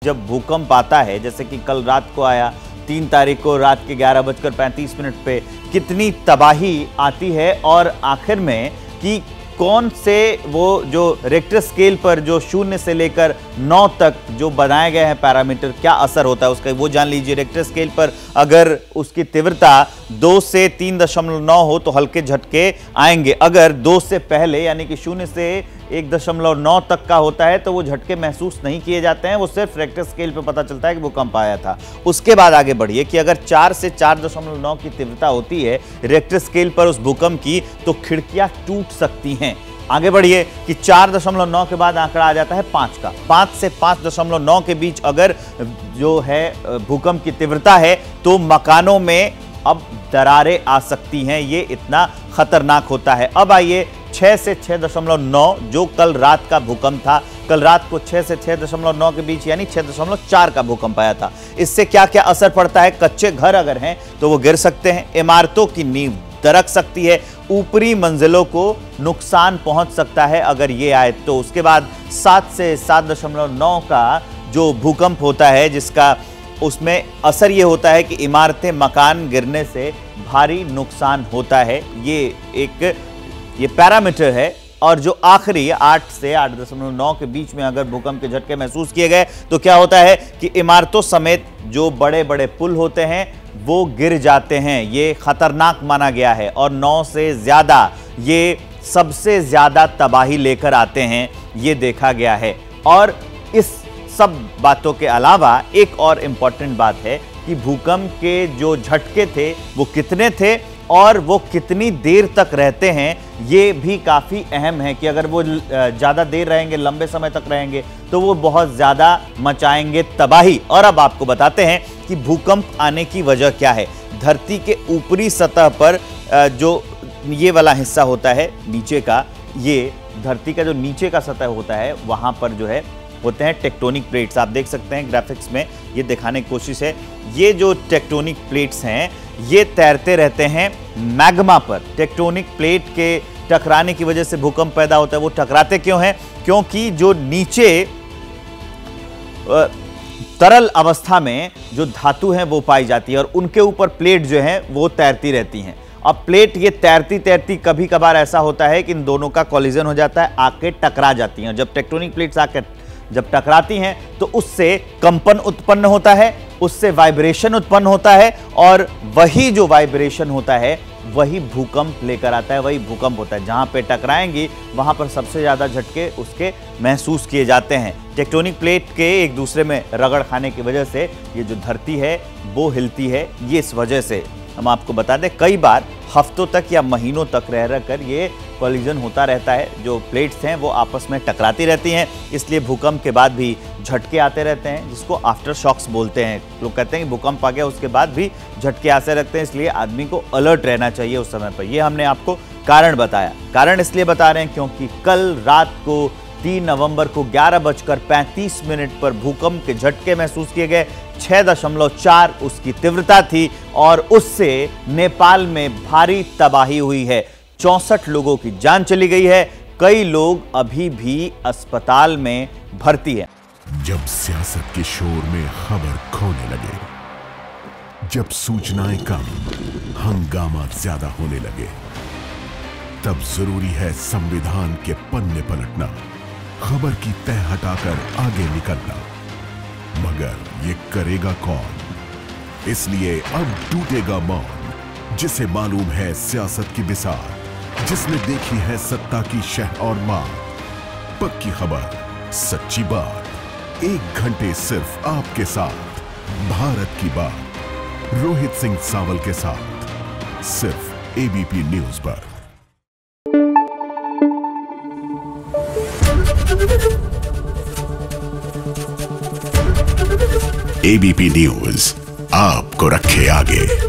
जब भूकंप आता है, जैसे कि कल रात को आया 3 तारीख को रात के 11:35 पे, कितनी तबाही आती है और आखिर में कि कौन से वो जो रिक्टर स्केल पर जो 0 से लेकर 9 तक जो बनाए गए हैं पैरामीटर, क्या असर होता है उसका, वो जान लीजिए। रिक्टर स्केल पर अगर उसकी तीव्रता 2 से 3.9 हो तो हल्के झटके आएंगे। अगर 2 से पहले यानी कि 0 से 1.9 तक का होता है तो वो झटके महसूस नहीं किए जाते हैं, वो सिर्फ रिक्टर स्केल पे पता चलता है कि भूकंप आया था। उसके बाद आगे बढ़िए कि अगर 4 से 4.9 की तीव्रता होती है रिक्टर स्केल पर उस भूकंप की, तो खिड़कियां टूट सकती हैं। आगे बढ़िए कि 4.9 के बाद आंकड़ा आ जाता है 5 का। 5 से 5.9 के बीच अगर जो है भूकंप की तीव्रता है तो मकानों में अब दरारें आ सकती हैं, ये इतना खतरनाक होता है। अब आइए 6 से 6.9 जो कल रात का भूकंप था, कल रात को 6 से 6.9 के बीच यानी 6.4 का भूकंप आया था। इससे क्या क्या असर पड़ता है? कच्चे घर अगर हैं तो वो गिर सकते हैं, इमारतों की नींव दरक सकती है, ऊपरी मंजिलों को नुकसान पहुंच सकता है अगर ये आए तो। उसके बाद 7 से 7.9 का जो भूकंप होता है, जिसका उसमें असर ये होता है कि इमारतें, मकान गिरने से भारी नुकसान होता है। ये पैरामीटर है। और जो आखिरी 8 से 8.9 के बीच में अगर भूकंप के झटके महसूस किए गए तो क्या होता है कि इमारतों समेत जो बड़े बड़े पुल होते हैं वो गिर जाते हैं। ये खतरनाक माना गया है और 9 से ज्यादा ये सबसे ज्यादा तबाही लेकर आते हैं, ये देखा गया है। और इस सब बातों के अलावा एक और इंपॉर्टेंट बात है कि भूकंप के जो झटके थे वो कितने थे और वो कितनी देर तक रहते हैं, ये भी काफ़ी अहम है कि अगर वो ज़्यादा देर रहेंगे, लंबे समय तक रहेंगे तो वो बहुत ज़्यादा मचाएंगे तबाही। और अब आपको बताते हैं कि भूकंप आने की वजह क्या है। धरती के ऊपरी सतह पर जो ये वाला हिस्सा होता है नीचे का, ये धरती का जो नीचे का सतह होता है वहाँ पर जो है होते हैं टेक्टोनिक प्लेट्स। आप देख सकते हैं ग्राफिक्स में ये दिखाने की कोशिश है। ये जो टेक्टोनिक प्लेट्स हैं ये तैरते रहते हैं मैग्मा पर। टेक्टोनिक प्लेट के टकराने की वजह से भूकंप पैदा होता है। वो टकराते क्यों हैं? क्योंकि जो नीचे तरल अवस्था में जो धातु हैं वो पाई जाती है और उनके ऊपर प्लेट जो है वो तैरती रहती हैं। अब प्लेट ये तैरती तैरती कभी कभार ऐसा होता है कि इन दोनों का कॉलिजन हो जाता है, आके टकरा जाती हैं। जब टेक्टोनिक प्लेट्स आके जब टकराती हैं तो उससे कंपन उत्पन्न होता है, उससे वाइब्रेशन उत्पन्न होता है और वही जो वाइब्रेशन होता है वही भूकंप लेकर आता है, वही भूकंप होता है। जहां पे टकराएंगी वहां पर सबसे ज्यादा झटके उसके महसूस किए जाते हैं। टेक्टोनिक प्लेट के एक दूसरे में रगड़ खाने की वजह से ये जो धरती है वो हिलती है। ये इस वजह से हम आपको बता दें कई बार हफ्तों तक या महीनों तक रह कर ये कॉलिजन होता रहता है। जो प्लेट्स हैं वो आपस में टकराती रहती हैं, इसलिए भूकंप के बाद भी झटके आते रहते हैं, जिसको आफ्टर शॉक्स बोलते हैं। लोग कहते हैं कि भूकंप आ गया उसके बाद भी झटके आते रहते हैं, इसलिए आदमी को अलर्ट रहना चाहिए उस समय पर। ये हमने आपको कारण बताया। कारण इसलिए बता रहे हैं क्योंकि कल रात को 3 नवंबर को 11:35 पर भूकंप के झटके महसूस किए गए। 6.4 उसकी तीव्रता थी और उससे नेपाल में भारी तबाही हुई है। 64 लोगों की जान चली गई है, कई लोग अभी भी अस्पताल में भर्ती हैं। जब सियासत के शोर में खबर खोने लगे, जब सूचनाएं कम, हंगामा ज्यादा होने लगे, तब जरूरी है संविधान के पन्ने पलटना, खबर की तह हटाकर आगे निकलना। मगर ये करेगा कौन? इसलिए अब टूटेगा मौन, जिसे मालूम है सियासत की बिसात, जिसने देखी है सत्ता की शह और मार। पक्की खबर, सच्ची बात, 1 घंटे सिर्फ आपके साथ, भारत की बात, रोहित सिंह सावल के साथ, सिर्फ एबीपी न्यूज पर। एबीपी न्यूज आपको रखे आगे।